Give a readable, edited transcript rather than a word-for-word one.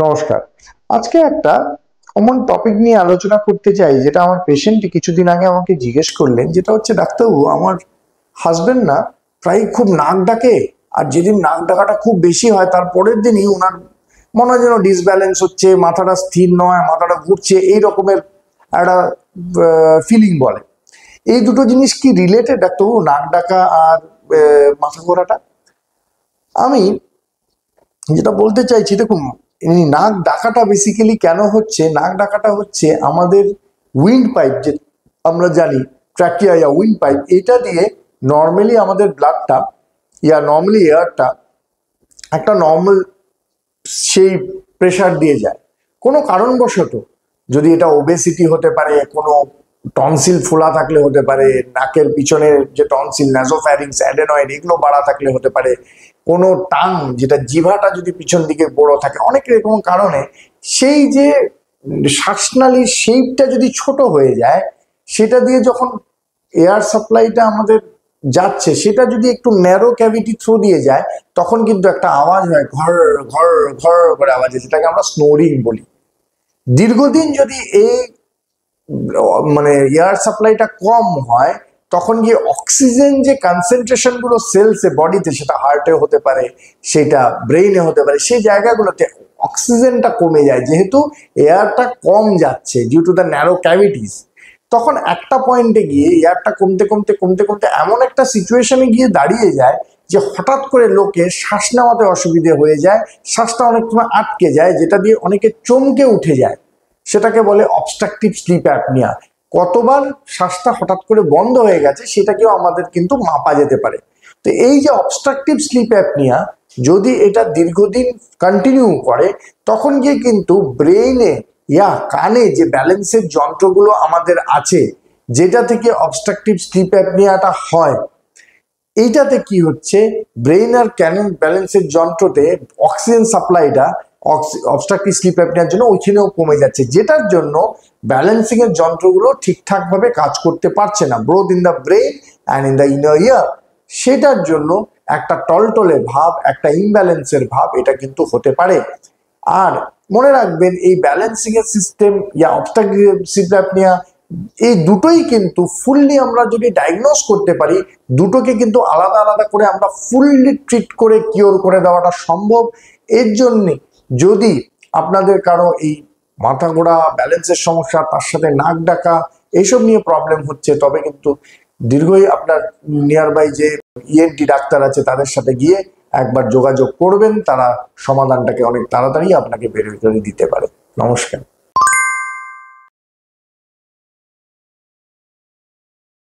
নমস্কার। আজকে একটা কমন টপিক নিয়ে আলোচনা করতে চাই, যেটা আমার পেশেন্টই কিছুদিন আগে আমাকে জিজ্ঞেস করলেন। যেটা হচ্ছে, ডাক্তারবাবু, আমার হাজবেন্ড না প্রায় খুব নাক ডাকে, আর যেদিন নাক ডাকাটা খুব বেশি হয় তার পরের দিনই ওনার মনে হয় যেন ডিসব্যালেন্স হচ্ছে, মাথাটা স্থির নয়, মাথাটা ঘুরছে, এই রকমের একটা ফিলিং বলে। এই দুটো জিনিস কি রিলেটেড ডাক্তারবাবু, নাক ডাকা আর মাথা ঘোরাটা? আমি যেটা বলতে চাইছি, দেখুন, এই নাক ডাকাটা বেসিক্যালি কেন হচ্ছে? নাক ডাকাটা হচ্ছে আমাদের উইন্ড পাইপ, যে আমরা জানি ট্র্যাকিয়া ইয়া উইন্ড পাইপ, এটা দিয়ে নর্মালি আমাদের ব্লাডটা ইয়া নর্মালি এয়ারটা একটা নর্মাল সেই প্রেশার দিয়ে যায়। কোনো কারণবশত, যদি এটা ওবেসিটি হতে পারে, কোনো টনসিল ফোলা থাকলে হতে পারে, নাকের পিছনের যে টনসিল, ন্যাসোফ্যারিংস, অ্যাডেনয়েড, এগুলো বাড়া থাকলে হতে পারে, কোনো টাং, যেটা জিভাটা যদি পিছন দিকে বড় থাকে, অনেক রকম কারণে সেই যে শ্বাসনালীর শেপটা যদি ছোট হয়ে যায়, সেটা দিয়ে যখন এয়ার সাপ্লাইটা আমাদের যাচ্ছে, সেটা যদি একটু ন্যারো ক্যাভিটি থ্রু দিয়ে যায়, তখন কিন্তু একটা আওয়াজ হয়, ঘর ঘর ঘর করে আওয়াজ, যেটাকে আমরা স্নোরিং বলি। দীর্ঘদিন যদি এই মানে এয়ার সাপ্লাইটা কম হয়, তখন গিয়ে অক্সিজেন যে কনসেন্ট্রেশন গুলো সেলসে, বডিতে, সেটা হার্টে হতে পারে, সেটা ব্রেইনে হতে পারে, সেই জায়গাগুলোতে অক্সিজেনটা কমে যায়, যেহেতু এয়ারটা কম যাচ্ছে due to the narrow cavities. তখন একটা পয়েন্টে গিয়ে এয়ারটা কমতে কমতে কমতে কমতে এমন একটা সিচুয়েশনে গিয়ে দাঁড়িয়ে যায় যে হঠাৎ করে লোকের শ্বাস নেওয়াতে অসুবিধে হয়ে যায়, শ্বাসটা অনেক সময় আটকে যায়, যেটা দিয়ে অনেকে চমকে উঠে যায়। সেটাকে বলে অবস্ট্রাকটিভ স্লিপ অ্যাপনিয়া। কতবার শ্বাসটা হঠাৎ করে বন্ধ হয়ে গেছে সেটাকেও আমাদের কিন্তু মাপা যেতে পারে। তো এই যে অবস্ট্রাকটিভ স্লিপ অ্যাপনিয়া, যদি এটা দীর্ঘদিন কন্টিনিউ করে, তখন গিয়ে কিন্তু ব্রেইনে ইয়া কানে যে ব্যালেন্সের যন্ত্রগুলো আমাদের আছে, যেটা থেকে অবস্ট্রাকটিভ স্লিপ অ্যাপনিয়াটা হয়, এইটাতে কি হচ্ছে, ব্রেইন আর ক্যানন ব্যালেন্সের যন্ত্রতে অক্সিজেন সাপ্লাইটা অবস্ট্রাকটিভ স্লিপ অ্যাপনিয়ার জন্য ওইখানেও কমে যাচ্ছে, যেটার জন্য ব্যালেন্সিং এর যন্ত্রগুলো ঠিকঠাক ভাবে কাজ করতে পারছে না, both in the brain and in the inner ear. সেটার জন্য একটা টলটলে ভাব, একটা ইমব্যালেন্সের ভাব, এটা কিন্তু হতে পারে। আর মনে রাখবেন, এই ব্যালেন্সিং এর সিস্টেম ইয়া অবস্ট্রাকটিভ স্লিপ অ্যাপনিয়া, এই দুটোই কিন্তু ফুললি আমরা যদি ডায়াগনোজ করতে পারি, দুটোকে কিন্তু আলাদা আলাদা করে আমরা ফুললি ট্রিট করে কিওর করে দেওয়াটা সম্ভব। এর জন্যে যদি আপনাদের কারো এই মাথা ঘোরা, ব্যালেন্সের সমস্যা, তার সাথে নাক ডাকা, এইসব নিয়ে প্রবলেম হচ্ছে, তবে কিন্তু দীর্ঘই আপনার নিয়ার বাই যে ইএনটি ডাক্তার আছে, তাদের সাথে গিয়ে একবার যোগাযোগ করবেন, তারা সমাধানটাকে অনেক তাড়াতাড়ি আপনাকে বের করে দিতে পারে। নমস্কার।